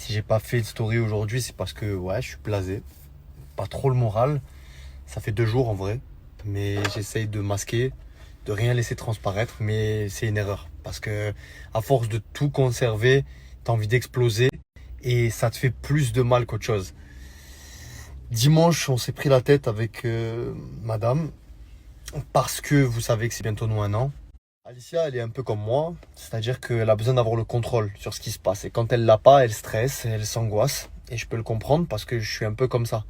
Si j'ai pas fait de story aujourd'hui, c'est parce que ouais, je suis blasé. Pas trop le moral. Ça fait 2 jours en vrai. Mais j'essaye de masquer, de rien laisser transparaître. Mais c'est une erreur. Parce que à force de tout conserver, t'as envie d'exploser. Et ça te fait plus de mal qu'autre chose. Dimanche, on s'est pris la tête avec madame. Parce que vous savez que c'est bientôt nous 1 an. Alicia, elle est un peu comme moi, c'est-à-dire qu'elle a besoin d'avoir le contrôle sur ce qui se passe. Et quand elle l'a pas, elle stresse, elle s'angoisse. Et je peux le comprendre parce que je suis un peu comme ça.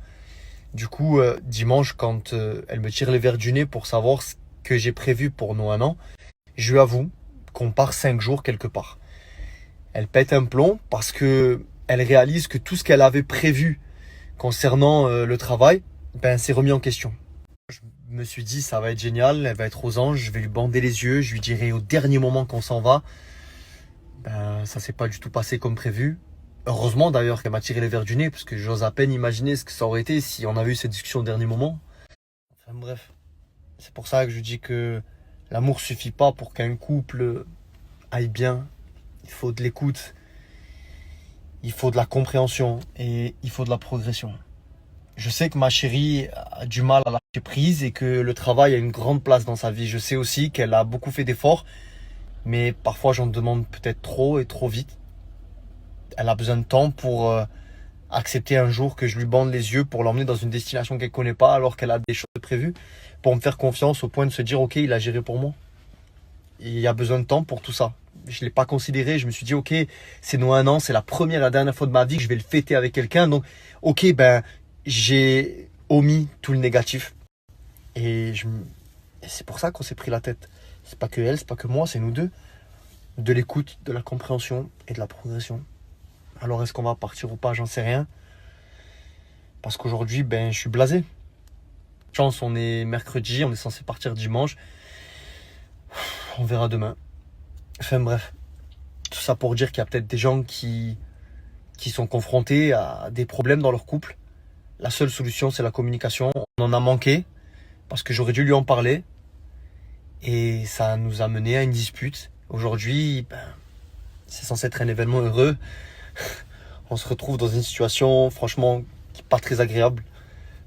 Du coup, dimanche, quand elle me tire les verres du nez pour savoir ce que j'ai prévu pour nos 1 an, je lui avoue qu'on part 5 jours quelque part. Elle pète un plomb parce que elle réalise que tout ce qu'elle avait prévu concernant le travail, ben, c'est remis en question. Je me suis dit, ça va être génial, elle va être aux anges, je vais lui bander les yeux, je lui dirai au dernier moment qu'on s'en va. Ben, ça s'est pas du tout passé comme prévu. Heureusement d'ailleurs qu'elle m'a tiré les verres du nez, parce que j'ose à peine imaginer ce que ça aurait été si on avait eu cette discussion au dernier moment. Enfin bref, c'est pour ça que je dis que l'amour suffit pas pour qu'un couple aille bien. Il faut de l'écoute, il faut de la compréhension et il faut de la progression. Je sais que ma chérie a du mal à lâcher prise et que le travail a une grande place dans sa vie. Je sais aussi qu'elle a beaucoup fait d'efforts, mais parfois j'en demande peut-être trop et trop vite. Elle a besoin de temps pour accepter un jour que je lui bande les yeux pour l'emmener dans une destination qu'elle connaît pas alors qu'elle a des choses prévues, pour me faire confiance au point de se dire ok, il a géré pour moi. Et il y a besoin de temps pour tout ça. Je l'ai pas considéré, je me suis dit ok, c'est nos 1 an, c'est la première et la dernière fois de ma vie que je vais le fêter avec quelqu'un, donc ok, ben j'ai omis tout le négatif. Et c'est pour ça qu'on s'est pris la tête. C'est pas que elle, c'est pas que moi, c'est nous deux. De l'écoute, de la compréhension et de la progression. Alors est-ce qu'on va partir ou pas, j'en sais rien. Parce qu'aujourd'hui, ben, je suis blasé. Chance, on est mercredi, on est censé partir dimanche. On verra demain. Enfin bref. Tout ça pour dire qu'il y a peut-être des gens qui sont confrontés à des problèmes dans leur couple. La seule solution, c'est la communication. On en a manqué parce que j'aurais dû lui en parler. Et ça nous a mené à une dispute. Aujourd'hui, ben, c'est censé être un événement heureux. On se retrouve dans une situation, franchement, qui n'est pas très agréable.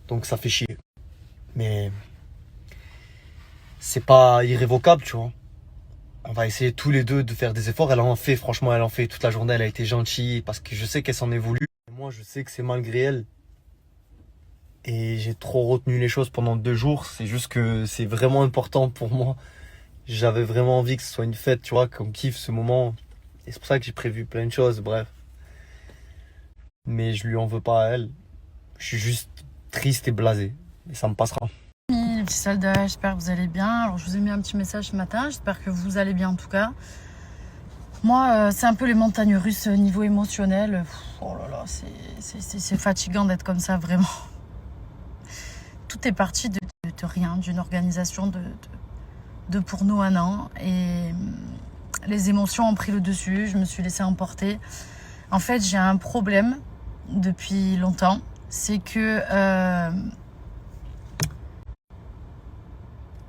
Donc ça fait chier. Mais c'est pas irrévocable, tu vois. On va essayer tous les deux de faire des efforts. Elle en fait, franchement, elle en fait toute la journée. Elle a été gentille parce que je sais qu'elle s'en est voulu. Moi, je sais que c'est malgré elle. Et j'ai trop retenu les choses pendant 2 jours. C'est juste que c'est vraiment important pour moi. J'avais vraiment envie que ce soit une fête, tu vois, qu'on kiffe ce moment. Et c'est pour ça que j'ai prévu plein de choses, bref. Mais je lui en veux pas à elle. Je suis juste triste et blasé. Et ça me passera. Les petits soldats, j'espère que vous allez bien. Alors je vous ai mis un petit message ce matin, j'espère que vous allez bien en tout cas. Moi, c'est un peu les montagnes russes niveau émotionnel. Oh là là, c'est fatigant d'être comme ça, vraiment. Tout est parti de rien, d'une organisation de pour nous 1 an. Et les émotions ont pris le dessus, je me suis laissée emporter. En fait, j'ai un problème depuis longtemps. C'est que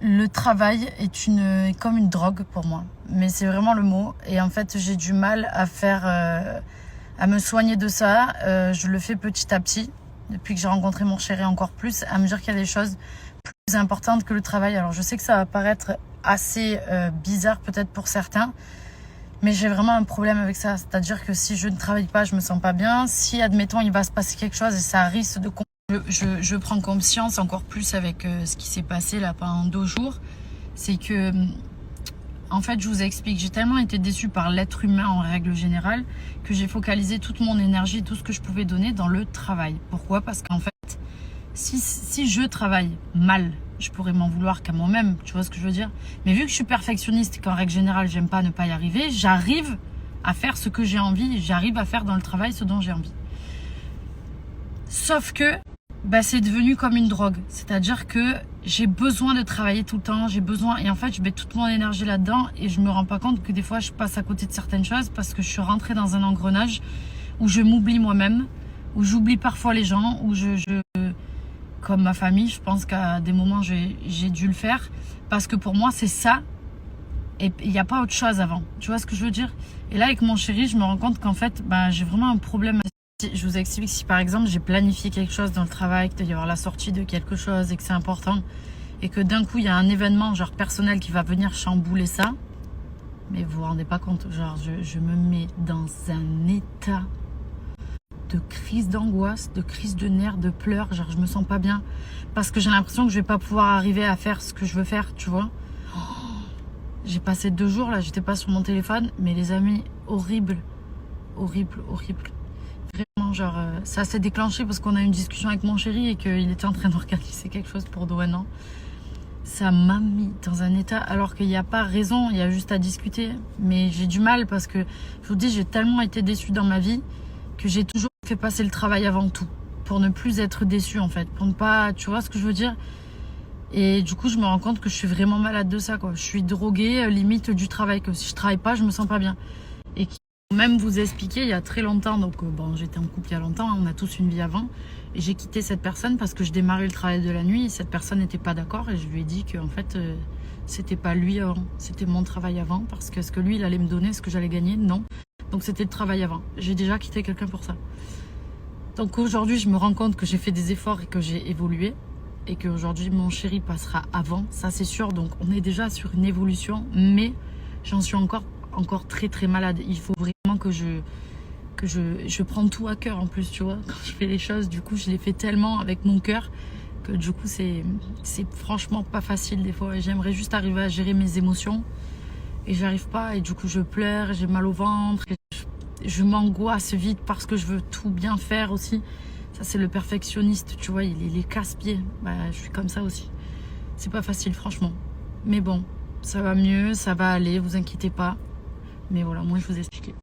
le travail est comme une drogue pour moi. Mais c'est vraiment le mot. Et en fait, j'ai du mal à me soigner de ça. Je le fais petit à petit. Depuis que j'ai rencontré mon chéri encore plus, à me dire qu'il y a des choses plus importantes que le travail. Alors je sais que ça va paraître assez bizarre peut-être pour certains, mais j'ai vraiment un problème avec ça. C'est-à-dire que si je ne travaille pas, je me sens pas bien. Si, admettons, il va se passer quelque chose et ça risque de... Je prends conscience encore plus avec ce qui s'est passé là pendant 2 jours. C'est que, en fait, je vous explique, j'ai tellement été déçue par l'être humain en règle générale que j'ai focalisé toute mon énergie, tout ce que je pouvais donner dans le travail. Pourquoi ? Parce qu'en fait, si je travaille mal, je pourrais m'en vouloir qu'à moi-même, tu vois ce que je veux dire ? Mais vu que je suis perfectionniste et qu'en règle générale, j'aime pas ne pas y arriver, j'arrive à faire ce que j'ai envie, j'arrive à faire dans le travail ce dont j'ai envie. Sauf que c'est devenu comme une drogue. C'est-à-dire que j'ai besoin de travailler tout le temps, j'ai besoin... Et en fait, je mets toute mon énergie là-dedans et je me rends pas compte que des fois, je passe à côté de certaines choses parce que je suis rentrée dans un engrenage où je m'oublie moi-même, où j'oublie parfois les gens, où comme ma famille, je pense qu'à des moments, j'ai dû le faire parce que pour moi, c'est ça Et il n'y a pas autre chose avant. Tu vois ce que je veux dire? Et là, avec mon chéri, je me rends compte qu'en fait, j'ai vraiment un problème. Je vous explique, si par exemple, j'ai planifié quelque chose dans le travail, qu'il doit y avoir la sortie de quelque chose et que c'est important, et que d'un coup, il y a un événement genre personnel qui va venir chambouler ça, mais vous vous rendez pas compte, genre je me mets dans un état de crise d'angoisse, de crise de nerfs, de pleurs, genre je me sens pas bien, parce que j'ai l'impression que je vais pas pouvoir arriver à faire ce que je veux faire, tu vois. J'ai passé 2 jours là, j'étais pas sur mon téléphone, mais les amis, horrible, horrible, horrible. Vraiment, genre, ça s'est déclenché parce qu'on a eu une discussion avec mon chéri et qu'il était en train d'organiser quelque chose pour Douanan. Ça m'a mis dans un état, alors qu'il n'y a pas raison, il y a juste à discuter. Mais j'ai du mal parce que, je vous dis, j'ai tellement été déçue dans ma vie que j'ai toujours fait passer le travail avant tout. Pour ne plus être déçue en fait, pour ne pas, tu vois ce que je veux dire? Et du coup, je me rends compte que je suis vraiment malade de ça, quoi. Je suis droguée, limite du travail, que si je travaille pas, je me sens pas bien. Et qui même vous expliquer, il y a très longtemps, donc bon, j'étais en couple il y a longtemps, hein, on a tous une vie avant, et j'ai quitté cette personne parce que je démarrais le travail de la nuit, et cette personne n'était pas d'accord, et je lui ai dit que en fait, c'était pas lui avant, c'était mon travail avant, parce que ce que lui, il allait me donner, ce que j'allais gagner, non. Donc c'était le travail avant. J'ai déjà quitté quelqu'un pour ça. Donc aujourd'hui, je me rends compte que j'ai fait des efforts et que j'ai évolué, et qu'aujourd'hui, mon chéri passera avant, ça c'est sûr, donc on est déjà sur une évolution, mais j'en suis encore très très malade. Il faut vraiment que je prends tout à cœur en plus, tu vois. Quand je fais les choses, du coup, je les fais tellement avec mon cœur que du coup, c'est franchement pas facile des fois. J'aimerais juste arriver à gérer mes émotions et j'arrive pas. Et du coup, je pleure, j'ai mal au ventre, et je m'angoisse vite parce que je veux tout bien faire aussi. Ça, c'est le perfectionniste, tu vois, il est casse-pied. Je suis comme ça aussi. C'est pas facile, franchement. Mais bon, ça va mieux, ça va aller, vous inquiétez pas. Mais voilà, moi je vous ai expliqué.